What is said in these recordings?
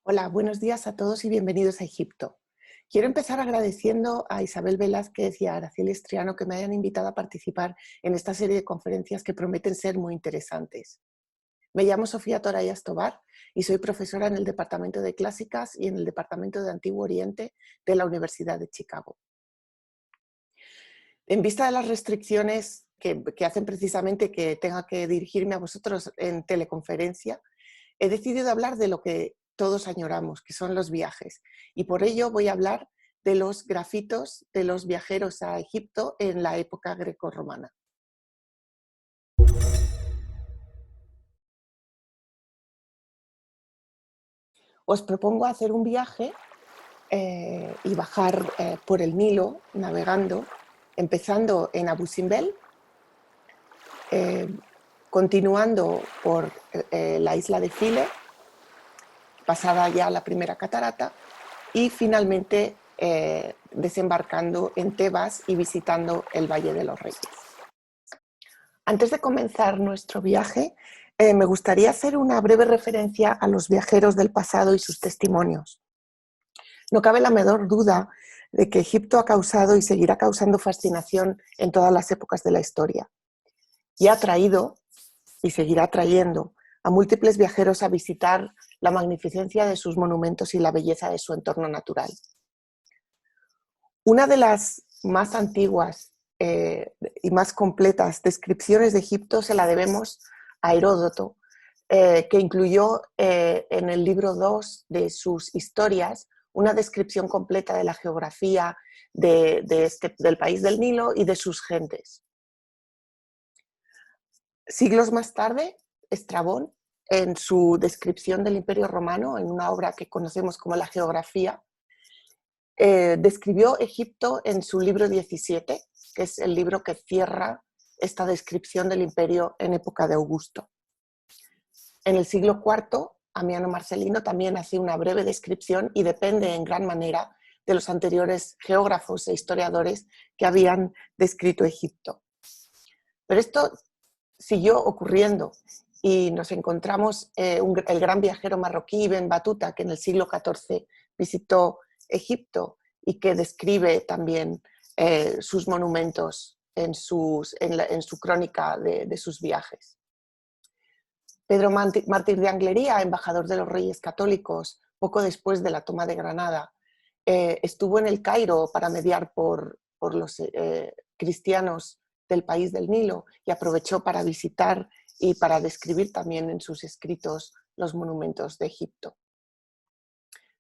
Hola, buenos días a todos y bienvenidos a Egipto. Quiero empezar agradeciendo a Isabel Velázquez y a Araceli Estriano que me hayan invitado a participar en esta serie de conferencias que prometen ser muy interesantes. Me llamo Sofía Torayas Tobar y soy profesora en el Departamento de Clásicas y en el Departamento de Antiguo Oriente de la Universidad de Chicago. En vista de las restricciones que hacen precisamente que tenga que dirigirme a vosotros en teleconferencia, he decidido hablar de lo que todos añoramos, que son los viajes. Y por ello voy a hablar de los grafitos de los viajeros a Egipto en la época grecorromana. Os propongo hacer un viaje y bajar por el Nilo, navegando, empezando en Abu Simbel, continuando por la isla de File, pasada ya la primera catarata, y finalmente desembarcando en Tebas y visitando el Valle de los Reyes. Antes de comenzar nuestro viaje, me gustaría hacer una breve referencia a los viajeros del pasado y sus testimonios. No cabe la menor duda de que Egipto ha causado y seguirá causando fascinación en todas las épocas de la historia. Y ha traído, y seguirá trayendo, a múltiples viajeros a visitar la magnificencia de sus monumentos y la belleza de su entorno natural. Una de las más antiguas y más completas descripciones de Egipto se la debemos a Heródoto, que incluyó en el libro 2 de sus historias una descripción completa de la geografía del país del Nilo y de sus gentes. Siglos más tarde, Estrabón, en su descripción del Imperio Romano, en una obra que conocemos como la Geografía, describió Egipto en su libro 17, que es el libro que cierra esta descripción del imperio en época de Augusto. En el siglo IV, Amiano Marcelino también hace una breve descripción y depende en gran manera de los anteriores geógrafos e historiadores que habían descrito Egipto. Pero esto siguió ocurriendo y nos encontramos el gran viajero marroquí Ibn Battuta, que en el siglo XIV visitó Egipto y que describe también sus monumentos en su crónica de sus viajes. Pedro Mártir de Anglería, embajador de los Reyes Católicos, poco después de la toma de Granada, estuvo en el Cairo para mediar por los cristianos del país del Nilo y aprovechó para visitar y para describir también en sus escritos los monumentos de Egipto.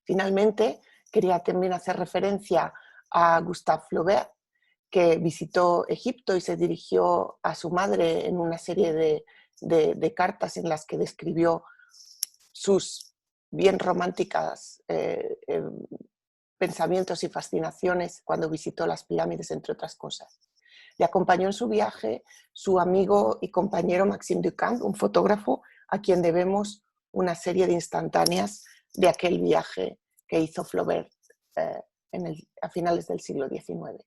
Finalmente, quería también hacer referencia a Gustave Flaubert, que visitó Egipto y se dirigió a su madre en una serie de cartas en las que describió sus bien románticas pensamientos y fascinaciones cuando visitó las pirámides, entre otras cosas. Le acompañó en su viaje su amigo y compañero Maxime Duchamp, un fotógrafo a quien debemos una serie de instantáneas de aquel viaje que hizo Flaubert a finales del siglo XIX.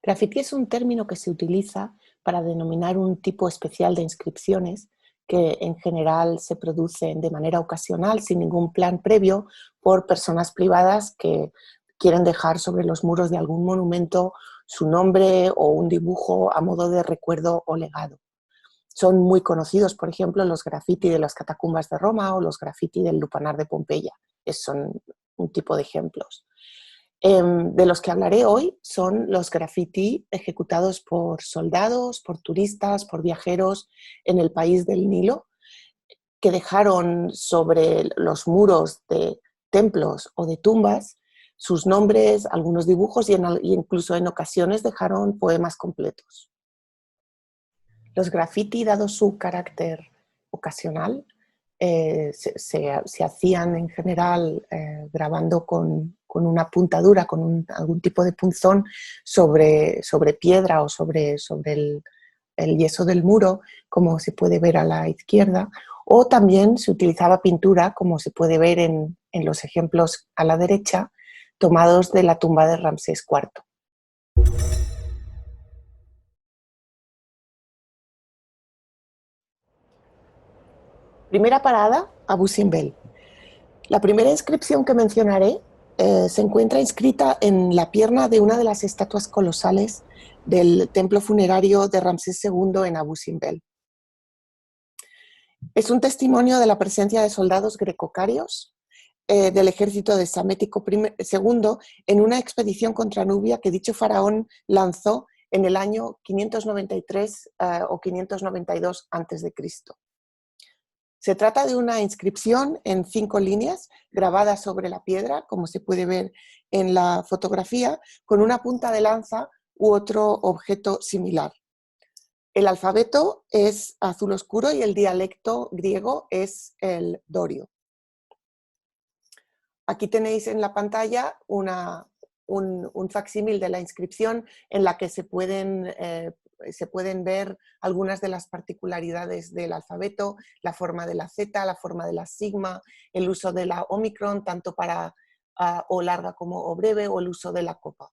Graffiti es un término que se utiliza para denominar un tipo especial de inscripciones que en general se producen de manera ocasional, sin ningún plan previo, por personas privadas que quieren dejar sobre los muros de algún monumento su nombre o un dibujo a modo de recuerdo o legado. Son muy conocidos, por ejemplo, los graffiti de las catacumbas de Roma o los graffiti del lupanar de Pompeya. Son un tipo de ejemplos. De los que hablaré hoy son los graffiti ejecutados por soldados, por turistas, por viajeros en el país del Nilo, que dejaron sobre los muros de templos o de tumbas sus nombres, algunos dibujos y incluso en ocasiones dejaron poemas completos. Los graffiti, dado su carácter ocasional, se hacían en general grabando con una puntadura, con algún tipo de punzón sobre piedra o sobre el yeso del muro, como se puede ver a la izquierda, o también se utilizaba pintura, como se puede ver en los ejemplos a la derecha, tomados de la tumba de Ramsés IV. Primera parada, Abu Simbel. La primera inscripción que mencionaré se encuentra inscrita en la pierna de una de las estatuas colosales del templo funerario de Ramsés II en Abu Simbel. Es un testimonio de la presencia de soldados grecocarios del ejército de Psamético II en una expedición contra Nubia que dicho faraón lanzó en el año 593 o 592 a.C. Se trata de una inscripción en 5 líneas grabada sobre la piedra, como se puede ver en la fotografía, con una punta de lanza u otro objeto similar. El alfabeto es azul oscuro y el dialecto griego es el dorio. Aquí tenéis en la pantalla un facsímil de la inscripción en la que se pueden ver algunas de las particularidades del alfabeto, la forma de la Z, la forma de la sigma, el uso de la omicron, tanto para O larga como O breve, o el uso de la copa.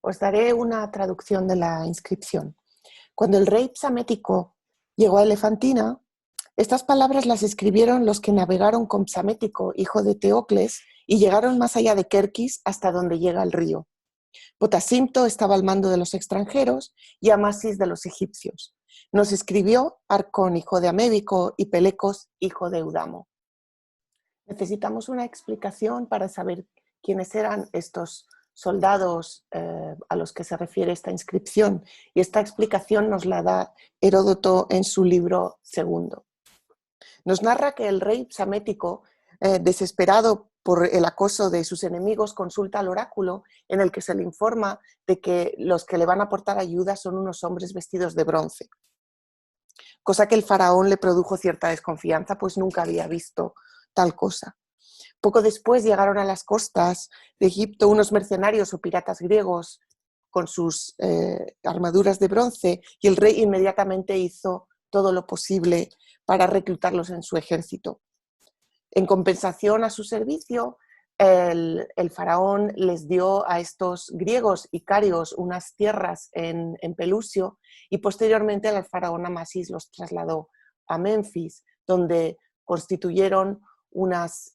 Os daré una traducción de la inscripción. Cuando el rey psamético llegó a Elefantina, estas palabras las escribieron los que navegaron con Psamético, hijo de Teocles, y llegaron más allá de Kerkis hasta donde llega el río. Potasimto estaba al mando de los extranjeros y Amasis de los egipcios. Nos escribió Arcón, hijo de Amébico, y Pelecos, hijo de Eudamo. Necesitamos una explicación para saber quiénes eran estos soldados a los que se refiere esta inscripción, y esta explicación nos la da Heródoto en su libro segundo. Nos narra que el rey psamético, desesperado por el acoso de sus enemigos, consulta al oráculo en el que se le informa de que los que le van a aportar ayuda son unos hombres vestidos de bronce, cosa que el faraón le produjo cierta desconfianza, pues nunca había visto tal cosa. Poco después llegaron a las costas de Egipto unos mercenarios o piratas griegos con sus armaduras de bronce, y el rey inmediatamente hizo todo lo posible para reclutarlos en su ejército. En compensación a su servicio, el faraón les dio a estos griegos icarios unas tierras en Pelusio, y posteriormente el faraón Amasis los trasladó a Menfis, donde constituyeron unas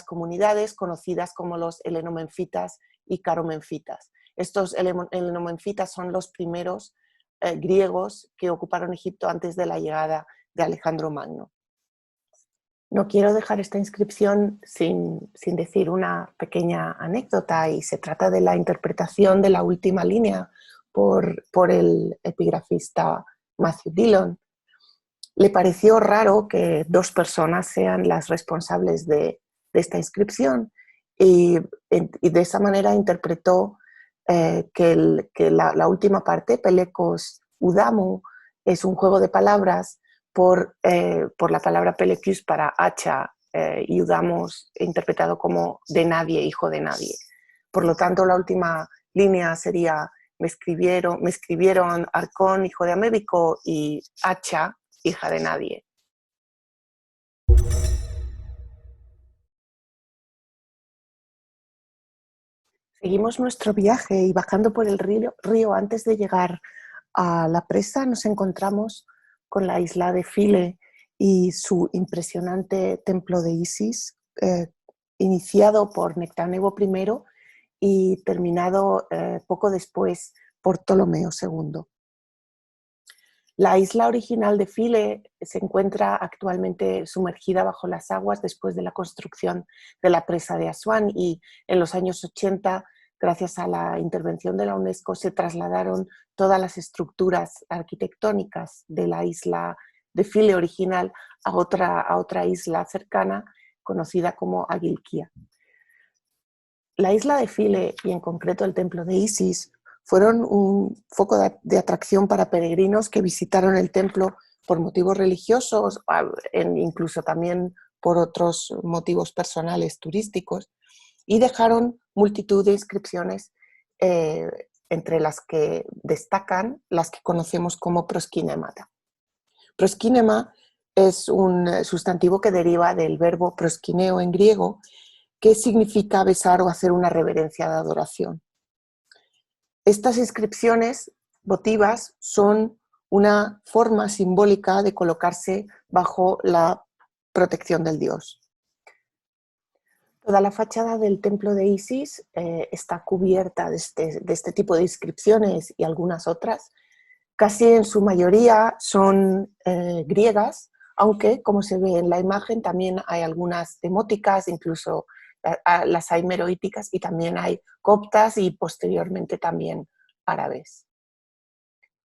comunidades conocidas como los helenomenfitas y caromenfitas. Estos helenomenfitas son los primeros griegos que ocuparon Egipto antes de la llegada de Alejandro Magno. No quiero dejar esta inscripción sin decir una pequeña anécdota, y se trata de la interpretación de la última línea por el epigrafista Matthew Dillon. Le pareció raro que 2 personas sean las responsables de esta inscripción, y de esa manera interpretó que la última parte, Pelecos Udamo, es un juego de palabras por la palabra Pelekius para hacha, y Udamos interpretado como de nadie, hijo de nadie. Por lo tanto, la última línea sería: me escribieron Arcón, hijo de Amébico, y Hacha, hija de nadie. Seguimos nuestro viaje y bajando por el río antes de llegar a la presa nos encontramos con la isla de File y su impresionante templo de Isis, iniciado por Nectanebo I y terminado poco después por Ptolomeo II. La isla original de File se encuentra actualmente sumergida bajo las aguas después de la construcción de la presa de Asuán, y en los años 80, gracias a la intervención de la UNESCO, se trasladaron todas las estructuras arquitectónicas de la isla de File original a otra isla cercana conocida como Agilquía. La isla de File, y en concreto el templo de Isis, fueron un foco de atracción para peregrinos que visitaron el templo por motivos religiosos, incluso también por otros motivos personales turísticos, y dejaron multitud de inscripciones, entre las que destacan las que conocemos como proskynemata. Proskinema es un sustantivo que deriva del verbo proskineo en griego, que significa besar o hacer una reverencia de adoración. Estas inscripciones votivas son una forma simbólica de colocarse bajo la protección del dios. Toda la fachada del templo de Isis está cubierta de este tipo de inscripciones y algunas otras. Casi en su mayoría son griegas, aunque, como se ve en la imagen, también hay algunas demóticas, incluso las hay meroíticas, y también hay coptas y posteriormente también árabes.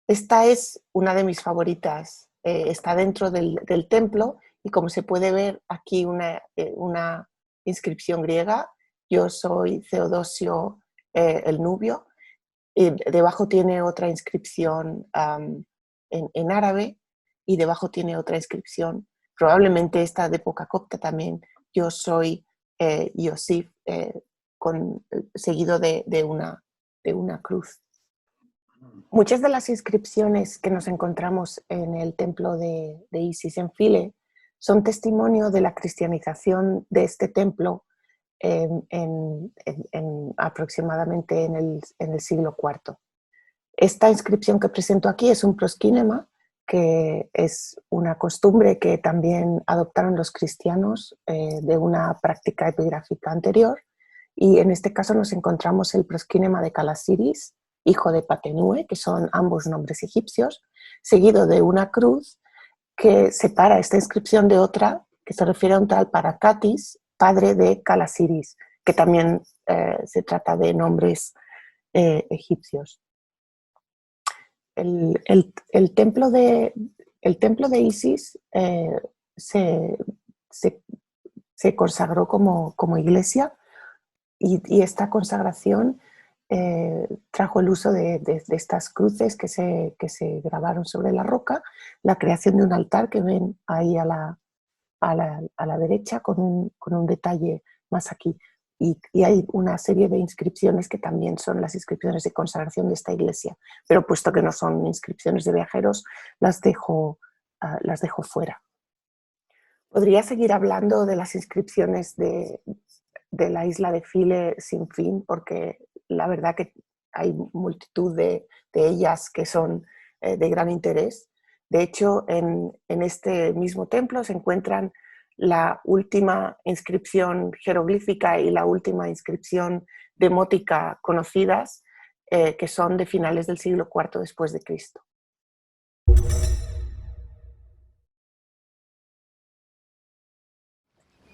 Esta es una de mis favoritas, está dentro del templo y como se puede ver aquí una inscripción griega, yo soy Teodosio el Nubio, y debajo tiene otra inscripción en árabe y debajo tiene otra inscripción, probablemente esta de época copta también, yo soy Yosif, seguido de una cruz. Muchas de las inscripciones que nos encontramos en el templo de Isis en File son testimonio de la cristianización de este templo aproximadamente en el siglo IV. Esta inscripción que presento aquí es un proskínema, que es una costumbre que también adoptaron los cristianos de una práctica epigráfica anterior, y en este caso nos encontramos el proskínema de Calasiris, hijo de Patenue, que son ambos nombres egipcios, seguido de una cruz que separa esta inscripción de otra que se refiere a un tal Parakatis, padre de Calasiris, que también se trata de nombres egipcios. El templo de Isis se consagró como iglesia, y esta consagración trajo el uso de estas cruces que se grabaron sobre la roca, la creación de un altar que ven ahí a la derecha con un detalle más aquí. Y hay una serie de inscripciones que también son las inscripciones de consagración de esta iglesia, pero puesto que no son inscripciones de viajeros, las dejo fuera. Podría seguir hablando de las inscripciones de la isla de File sin fin, porque la verdad que hay multitud de ellas que son de gran interés. De hecho, en este mismo templo se encuentran la última inscripción jeroglífica y la última inscripción demótica conocidas, que son de finales del siglo IV después de Cristo.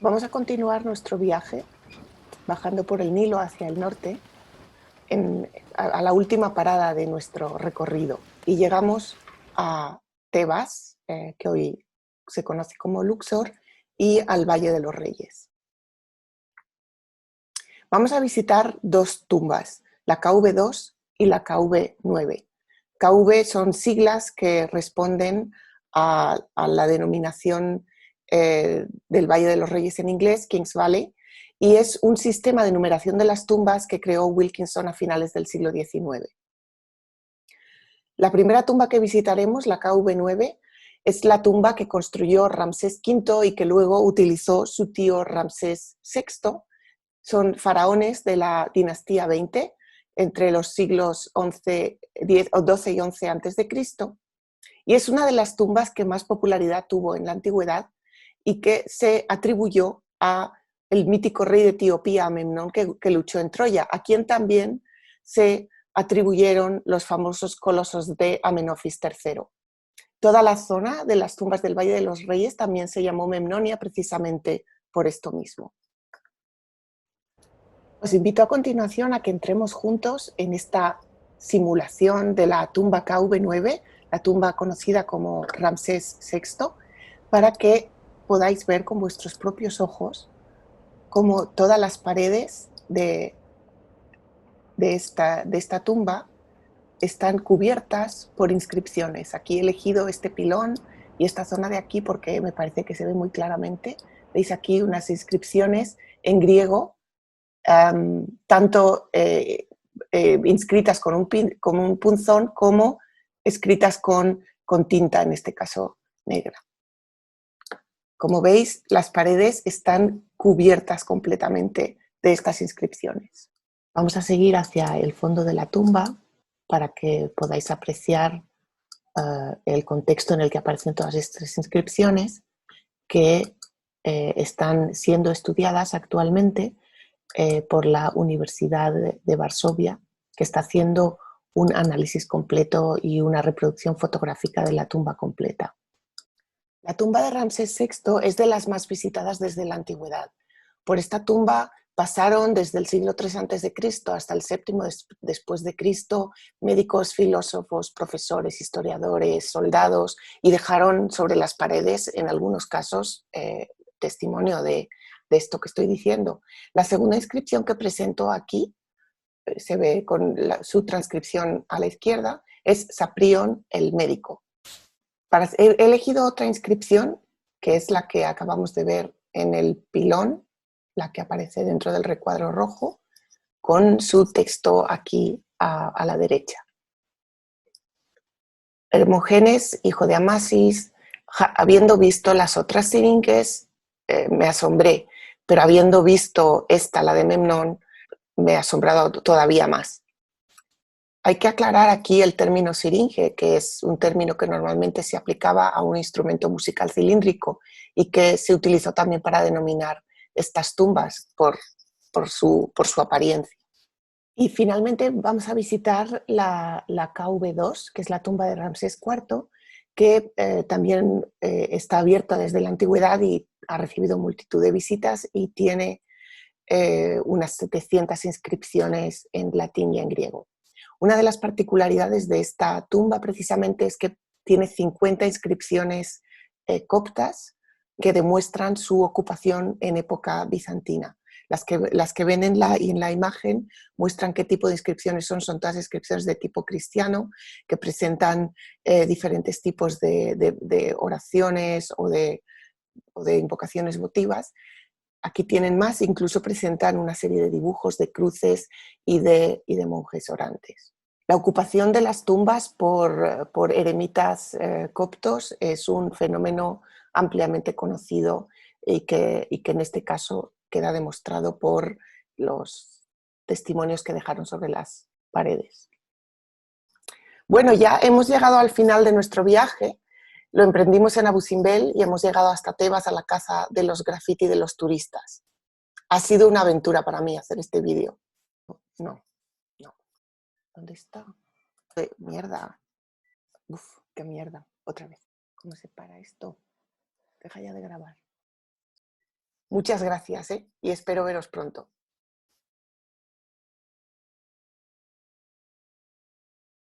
Vamos a continuar nuestro viaje bajando por el Nilo hacia el norte, a la última parada de nuestro recorrido, y llegamos a Tebas, que hoy se conoce como Luxor, y al Valle de los Reyes. Vamos a visitar dos tumbas, la KV2 y la KV9. KV son siglas que responden a la denominación del Valle de los Reyes en inglés, Kings Valley, y es un sistema de numeración de las tumbas que creó Wilkinson a finales del siglo XIX. La primera tumba que visitaremos, la KV9, es la tumba que construyó Ramsés V y que luego utilizó su tío Ramsés VI. Son faraones de la dinastía 20, entre los siglos 12 y 11 a.C., y es una de las tumbas que más popularidad tuvo en la antigüedad y que se atribuyó a el mítico rey de Etiopía, Memnón, que luchó en Troya, a quien también se atribuyeron los famosos colosos de Amenofis III. Toda la zona de las tumbas del Valle de los Reyes también se llamó Memnonia precisamente por esto mismo. Os invito a continuación a que entremos juntos en esta simulación de la tumba KV9, la tumba conocida como Ramsés VI, para que podáis ver con vuestros propios ojos cómo todas las paredes de esta tumba están cubiertas por inscripciones. Aquí he elegido este pilón y esta zona de aquí porque me parece que se ve muy claramente. Veis aquí unas inscripciones en griego, tanto inscritas con un punzón como escritas con tinta, en este caso negra. Como veis, las paredes están cubiertas completamente de estas inscripciones. Vamos a seguir hacia el fondo de la tumba para que podáis apreciar el contexto en el que aparecen todas estas inscripciones, que están siendo estudiadas actualmente por la Universidad de Varsovia, que está haciendo un análisis completo y una reproducción fotográfica de la tumba completa. La tumba de Ramsés VI es de las más visitadas desde la antigüedad. Por esta tumba pasaron desde el siglo III a.C. hasta el VII después de Cristo médicos, filósofos, profesores, historiadores, soldados, y dejaron sobre las paredes, en algunos casos, testimonio de esto que estoy diciendo. La segunda inscripción que presento aquí, se ve con su transcripción a la izquierda, es Saprión el médico. He elegido otra inscripción, que es la que acabamos de ver en el pilón, la que aparece dentro del recuadro rojo, con su texto aquí a la derecha. Hermógenes, hijo de Amasis, habiendo visto las otras siringes, me asombré, pero habiendo visto esta, la de Memnón, me ha asombrado todavía más. Hay que aclarar aquí el término siringe, que es un término que normalmente se aplicaba a un instrumento musical cilíndrico y que se utilizó también para denominar estas tumbas por su apariencia. Y finalmente vamos a visitar la KV2, que es la tumba de Ramsés IV, que también está abierta desde la antigüedad y ha recibido multitud de visitas y tiene unas 700 inscripciones en latín y en griego. Una de las particularidades de esta tumba precisamente es que tiene 50 inscripciones coptas que demuestran su ocupación en época bizantina. Las que ven en la imagen muestran qué tipo de inscripciones son todas inscripciones de tipo cristiano que presentan diferentes tipos de oraciones o de invocaciones votivas. Aquí tienen más, incluso presentan una serie de dibujos de cruces y de monjes orantes. La ocupación de las tumbas por eremitas coptos es un fenómeno ampliamente conocido y que en este caso queda demostrado por los testimonios que dejaron sobre las paredes. Bueno, ya hemos llegado al final de nuestro viaje. Lo emprendimos en Abu Simbel y hemos llegado hasta Tebas, a la casa de los graffiti de los turistas. Ha sido una aventura para mí hacer este vídeo. No. ¿Dónde está? Mierda. Uf, qué mierda. Otra vez. ¿Cómo se para esto? Deja ya de grabar. Muchas gracias, y espero veros pronto.